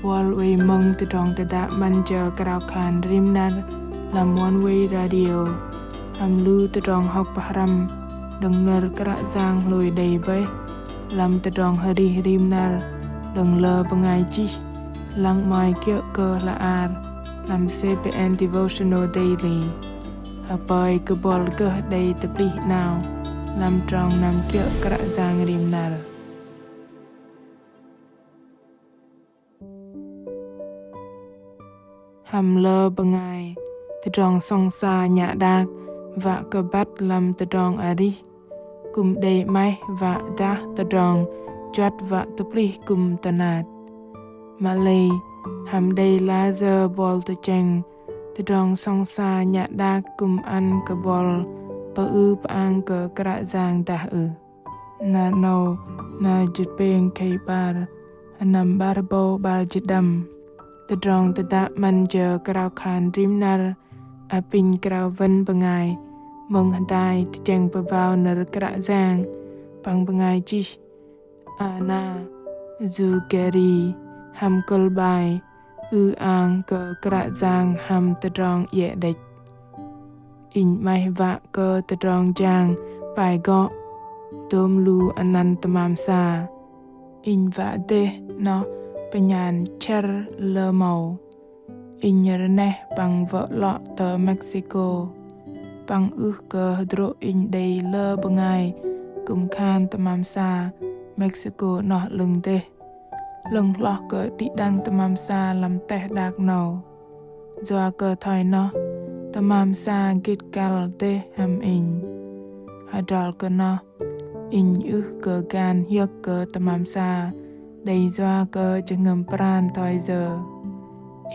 Bol we mong te dong te da manja karau khan rimnar lam one way radio ham lu te dong hok pahram deng ner kara giang lôi đầy bay lam te dong hari rimnar deng lơ bengai chi lang mai kia cơ la ar lam CPN devotional daily apai ke bol ke day te plih now lam trong nam kia kara giang rimnar ham lơ bengai te dong song sa nya dak và cơ bắt lam te dong ari kum day mai và da te dong chat và te plih kum tanat Malay ham day laser bol te cheng te dong song sa nya dak kum an ke bol pa ang ke kra giang da na no na jipeng kai bar anam barbo bar jidam te dong te da manja krau khan rimnar apin krau ven bengai mong handai te cheng pa vào ner kra giang pang bengai chi ana zu geri ham kol bai ang ke kra giang ham te dong ye dech in mai va cơ te dong jang pai go tom lu anan tamam sa in va de no penyan cher le mau in ne bang vợ lọ tờ Mexico bang cơ dro in day le bengai kum khan tamam sa Mexico no lưng te lưng lo cơ đi đăng tamam sa làm teh dak no do cơ thoi no tamam sa git kal te ham in hadal cơ no in cơ gan hiek cơ tamam sa đầy doa cơ cho ngầm pran thoi giờ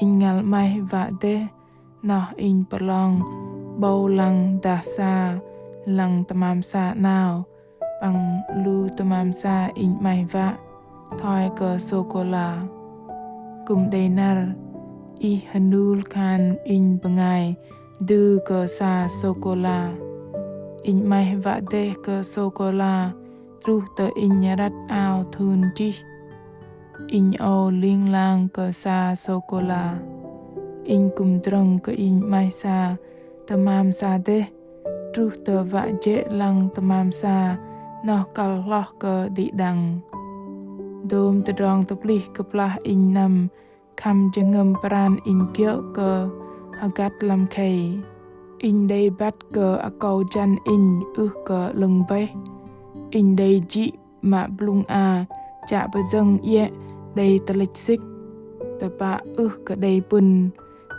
in ngal mai va te no in perlong bau lang da sa lang tamam sa now bằng lu tamam sa in mai va thoi cơ sokola kum day nar I hanul khan in bengai du cơ sa sokola in mai va te cơ sokola tru tờ in nyarat ao thun chi in o ling lang cơ sa sokola in kum drong cơ in mai sa tamam sa te tru tờ va je lang tamam sa no kal loh cơ di dang dom te dong te plih ke plah in nam kham jengem pran in kyo cơ hagat lam khay in day bat cơ akau jan in cơ lưng bay in day ji ma blung cha ba zeng ye day talik sik ta pa cơ day pun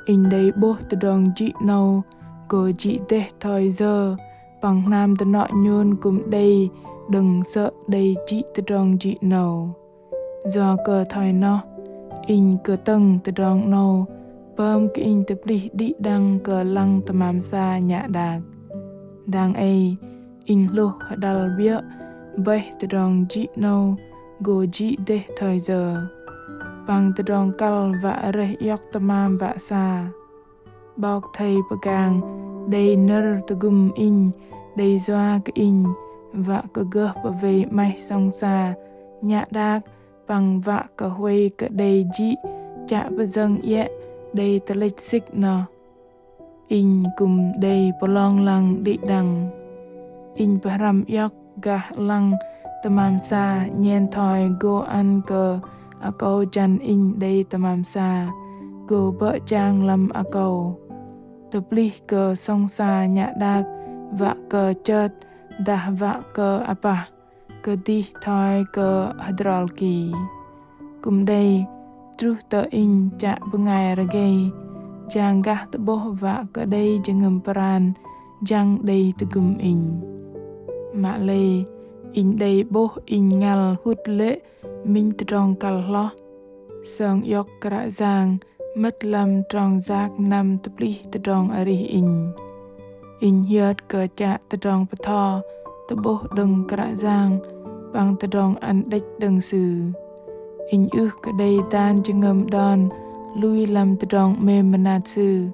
in day bo te dong ji no cơ ji te thoi giờ bằng nam te nọ nhôn kum day đừng sợ day ji te dong ji no do cơ thoi no in cơ tầng te dong no pom ke in te plih di dang cơ lang tamam sa nya dak dang ai in lo hadal bia bai te dong ji no go ji de thoi giờ bang te dong kal va re yok tamam va sa bok thai pagang dei ner te gum in dei zoa ke in va ke gơ pa ve mai song sa nya dak bằng vạ cả huê cả đầy ji chạ bà dâng ye đầy tà lịch xích nọ in cùng đầy bà long lăng đi đằng in bà ram yok gah lăng tamam sa nhen thoi go ăn cờ a câu chan in đầy tamam sa go bợ trang lâm a câu tập ly cờ song sa nhạ đạc vạ cờ chợt đà vạ cờ apa cơ đi thoi cơ hadral ki kum day tru tờ in cha bengai ragay jang gah te boh va cơ day jengem peran jang day te gum in ma le in day boh in ngal hut le min te trong kal lo song yok kra giang mất lam trong giác nam te pli te trong ari in hiat cơ cha te trong patho te boh đừng kra giang bằng te dong an đech đừng sự in cơ đây tan jengem don lui lam te dong me manat sự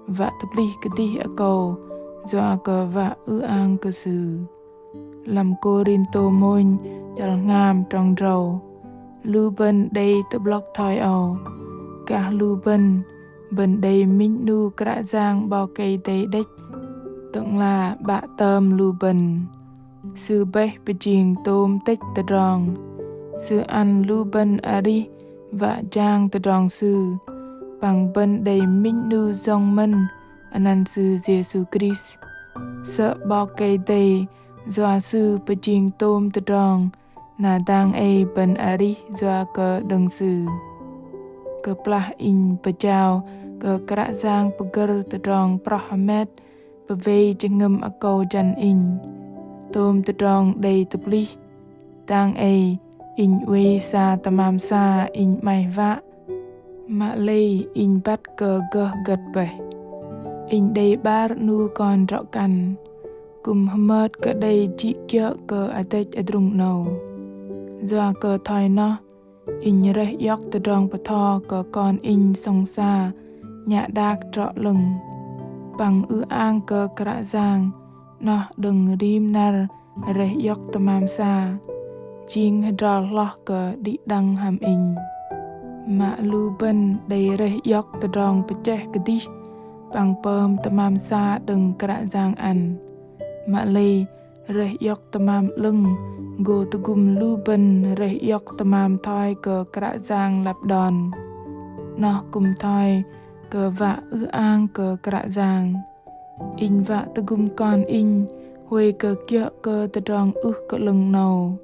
và te pli ke di a ko do cơ và ang cơ sự làm Corinto môn chal ngam trong rầu lu bên đây te block thoi ao gah lu bên đầy minh nu kra giang bao cây tây đếch tượng là bạ tôm lu bên sư bê bê chiên tôm tích tờ rong sư ăn lu bên ari và giang tờ rong sư bằng bên đầy minh nu dòng mình anan sư Giêsu Christ sợ bao cây tây doa sư bê chiên tôm tờ rong na dang ai bên ari doa cơ đừng sư cơ plah in bê chào cơ kra giang bê gơ tờ rong prahamet bê vây chân ngâm a câu chân in tôm tờ rong đầy tập ly tang ai in uê sa tamam sa in mai vạ mạ lây in bắt cơ gơ gật bể in đầy bar nu còn rõ cằn cùng hâm cơ đầy chị kia cơ a tết a drung nâu doa cơ thoi nó in reh yok tờ rong bờ tho cơ con in song sa nhạ đạc rõ lừng bằng ư an cơ kra giang nó đừng rim nar reh yok tamam sa ching hadral loh cơ đi đăng ham in mạ lu bên đầy reh yok tờ rong bờ cheh cơ đi bằng pơm tamam sa đừng kra giang ăn mạ lê reh yok tamam lưng go tu gum lu bên reh yok tamam thoi cơ kra giang lap đòn nó cùng thoi cơ vạ ư an cơ kra giang in vạ tu gum con in huê cơ kia cơ tờ rong cơ lưng nâu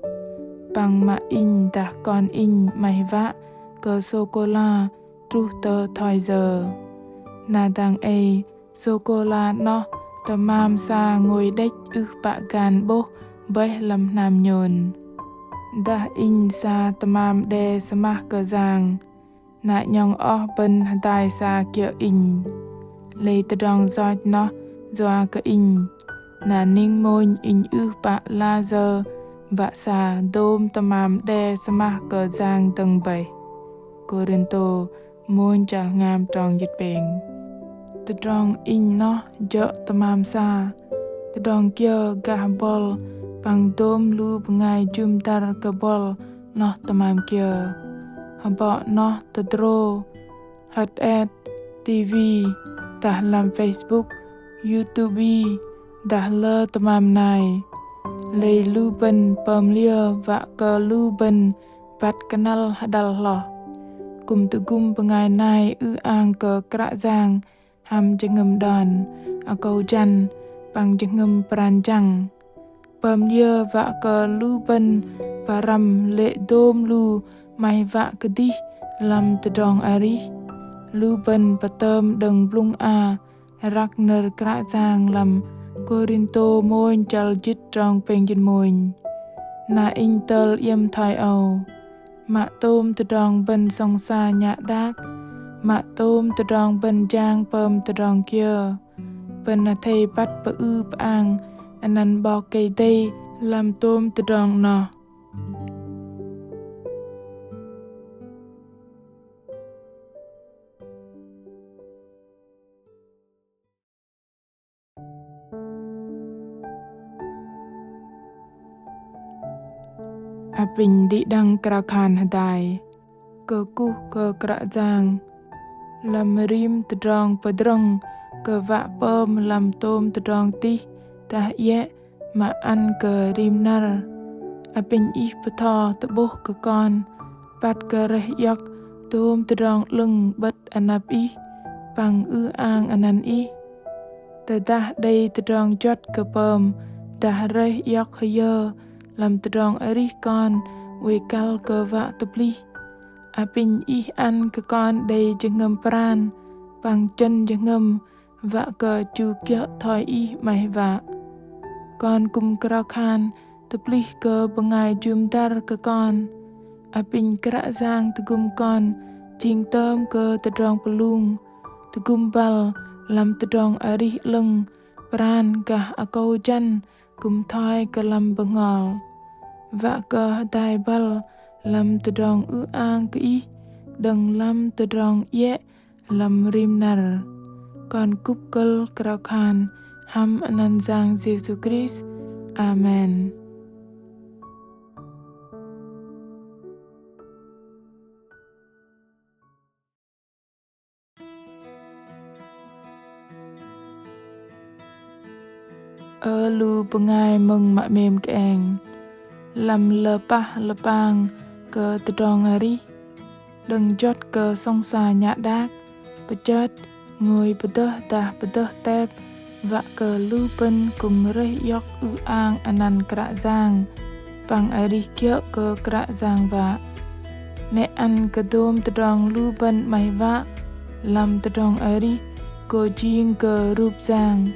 bằng mạ in ta con in mày vạ cơ sô cô la tru tơ thoi giờ na dang ai sô cô la nó tamam sa ngồi đếch bạ gan bố bê lâm nam nhồn da in sa tamam đe samah cơ giang na nhong bên tai sa kia in lê tờ rong doi nó doa cơ in na ninh môi in bạ la giờ vạ sa đôm tamam đe samah cơ giang tầng bầy Corinto môi chal ngam trong dịch bệnh tờ rong in nó dỡ tamam sa tờ rong kia gah bol bằng đôm lu bengai jum tar ke bol nó tamam kia haba nó tờ dro hat ad TV tah lam Facebook YouTube dah lơ tamam này lê lu ben pam lia vạ cơ lu ben bat kanal hadal lo cùng tự gum bengai nai an cơ kra giang ham jengem đòn a câu chan bằng jengem pranjang pam lia vạ cơ lu ben param lệ dom lu mai vạ cơ đi lam tờ dong ari lu ben patem đừng blung a rak ner kra giang lam Corinto môi chal jit trong peng jin môi na intel yem thai au mạ tôm tờ dong ben song sa nhạ đác mạ tôm tờ dong ben giang pơm tờ dong kia ben a thầy bắt bờ ư bang anan bao cây tây làm tôm tờ dong nọ apin di đăng kra khan hadai cơ cu cơ kra giang làm rim tờ dong padrong cơ vạ pơm làm tôm tờ dong ti ta ye mà ăn cơ rim nar apin i patho tờ bố cơ con pat cơ reh yok tôm tờ dong lưng bất anap i bằng ư an anan i tờ da đây tờ dong chót cơ pơm ta reh yok hơ làm tờ dong ari con we kal cơ vạ tập ly apin i ăn cơ con đầy chân ngâm pran bằng chân chân ngâm vạ cơ chu kia thoi i mày vạ con cùng kra khan tập ly cơ bengai jum tar cơ con apin kra giang tu gum con ching tôm cơ tờ dong pelung tu gum bal làm tờ dong ari lưng pran gah a câu chan cùng thoi cơ làm bengol vạ cơ tai bal làm tờ dong an kỹ đừng làm tờ dong ye làm rim nar con cúp cơ kra khan ham anan giang Giêsu Christ amen. lu pengai meng mak mem keeng lam lepah lepang ke tedong hari đừng chót ke song sa nhạ đác bật người bật tép và ke lu pen kum reh yok ang anan kra giang pang ari kyo ke kra giang và ne an ke dom tedong lu pen mai va lam tedong ari ko jing ke rup giang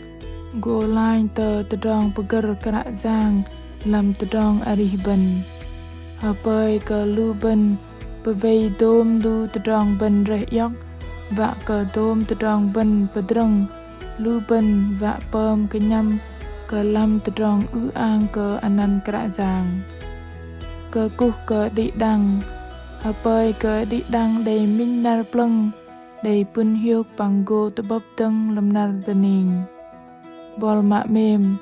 go line tedong peger kra giang lam tedong ari ben hapai ke lu ben pevei dom lu tedong ben reh yok và ke dom tedong ben pedreng lu ben và pom kenyam ke lam tedong ang ke anan kra giang ke kuh ke di dang hapai ke di dang dei min nar pleng dei pun hiuk panggo tebab teng lam nar dening bol mak mem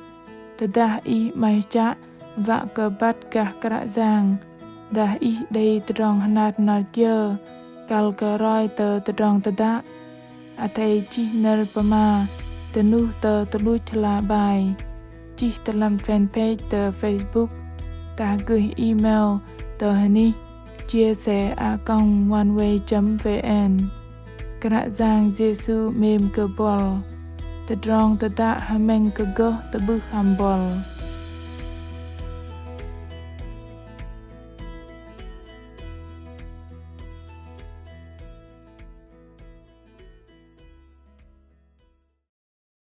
tedah i mai cha và ke bat kah kra giang dah i dei tedong hanat nar kia kal ke roi tedong teda atai chi ner pama tenuh teluj thla bài chi telam fanpage Facebook ta gửi email hani chia sẻ oneway.vn kra giang Jesu mem ke bol tedong teda hameng ke goh tebus hambol